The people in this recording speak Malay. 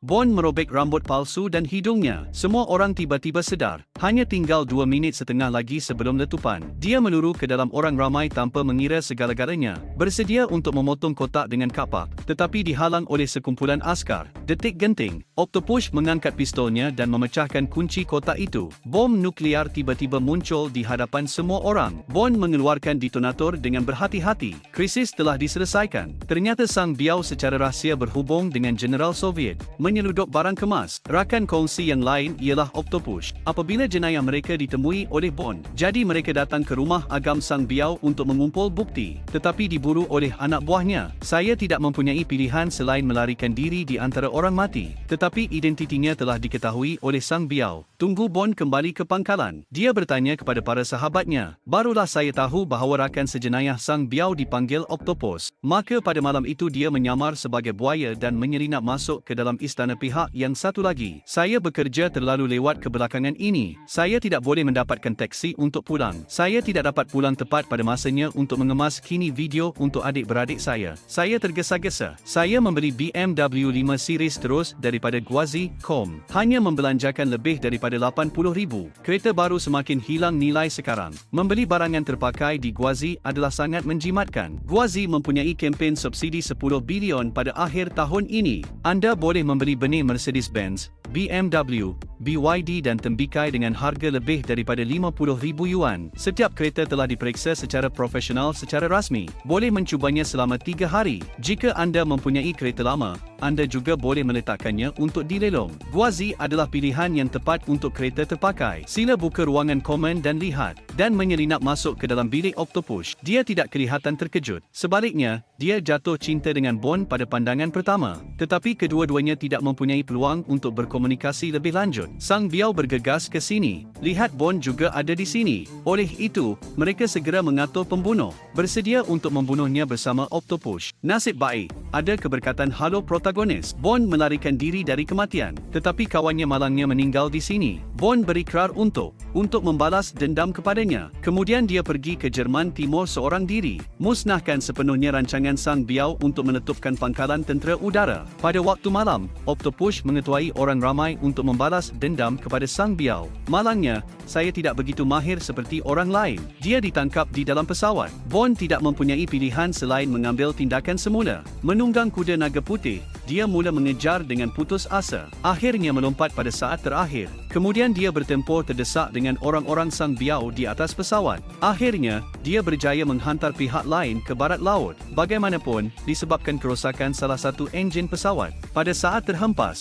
Bond merobek rambut palsu dan hidungnya. Semua orang tiba-tiba sedar. Hanya tinggal 2 minit setengah lagi sebelum letupan. Dia meluru ke dalam orang ramai tanpa mengira segala-galanya. Bersedia untuk memotong kotak dengan kapak. Tetapi dihalang oleh sekumpulan askar. Detik genting, Octopus mengangkat pistolnya dan memecahkan kunci kotak itu. Bom nuklear tiba-tiba muncul di hadapan semua orang. Bond mengeluarkan detonator dengan berhati-hati. Krisis telah diselesaikan. Ternyata Sang Biao secara rahsia berhubung dengan Jeneral Soviet. Menyelundup barang kemas. Rakan kongsi yang lain ialah Octopus. Apabila jenayah mereka ditemui oleh Bond, jadi mereka datang ke rumah agam Sang Biao untuk mengumpul bukti, tetapi diburu oleh anak buahnya. Saya tidak mempunyai pilihan selain melarikan diri di antara orang mati, tetapi identitinya telah diketahui oleh Sang Biao. Tunggu Bond kembali ke pangkalan. Dia bertanya kepada para sahabatnya. Barulah saya tahu bahawa rakan sejenayah Sang Biao dipanggil Octopus. Maka pada malam itu dia menyamar sebagai buaya dan menyelinap masuk ke dalam istana pihak yang satu lagi. Saya bekerja terlalu lewat kebelakangan ini. Saya tidak boleh mendapatkan teksi untuk pulang. Saya tidak dapat pulang tepat pada masanya untuk mengemas kini video untuk adik-beradik saya. Saya tergesa-gesa. Saya membeli BMW 5 Series terus daripada Guazi.com. Hanya membelanjakan lebih daripada 80,000. Kereta baru semakin hilang nilai sekarang. Membeli barangan terpakai di Guazi adalah sangat menjimatkan. Guazi mempunyai kempen subsidi 10 bilion pada akhir tahun ini. Anda boleh membeli benih Mercedes-Benz, BMW, BYD dan tembikai dengan harga lebih daripada 50,000 yuan. Setiap kereta telah diperiksa secara profesional secara rasmi. Boleh mencubanya selama 3 hari. Jika anda mempunyai kereta lama, anda juga boleh meletakkannya untuk dilelong. Guazi adalah pilihan yang tepat untuk kereta terpakai. Sila buka ruangan komen dan lihat. Dan menyelinap masuk ke dalam bilik Octopus. Dia tidak kelihatan terkejut. Sebaliknya, dia jatuh cinta dengan Bond pada pandangan pertama. Tetapi kedua-duanya tidak mempunyai peluang untuk berkomunikasi lebih lanjut. Sang Biao bergegas ke sini. Lihat Bond juga ada di sini. Oleh itu, mereka segera mengatur pembunuh. Bersedia untuk membunuhnya bersama Octopus. Nasib baik, ada keberkatan halo protagonis. Bond melarikan diri dari kematian. Tetapi kawannya malangnya meninggal di sini. Bond berikrar untuk membalas dendam kepadanya. Kemudian dia pergi ke Jerman Timur seorang diri. Musnahkan sepenuhnya rancangan Sang Biao untuk menetupkan pangkalan tentera udara. Pada waktu malam, Octopus mengetuai orang ramai untuk membalas dendam kepada Sang Biao. Malangnya, saya tidak begitu mahir seperti orang lain. Dia ditangkap di dalam pesawat. Bond tidak mempunyai pilihan selain mengambil tindakan semula. Menunggang kuda naga putih, dia mula mengejar dengan putus asa. Akhirnya melompat pada saat terakhir. Kemudian dia bertempur terdesak dengan orang-orang Sang Biao di atas pesawat. Akhirnya, dia berjaya menghantar pihak lain ke barat laut. Bagaimanapun, disebabkan kerosakan salah satu enjin pesawat. Pada saat terhempas,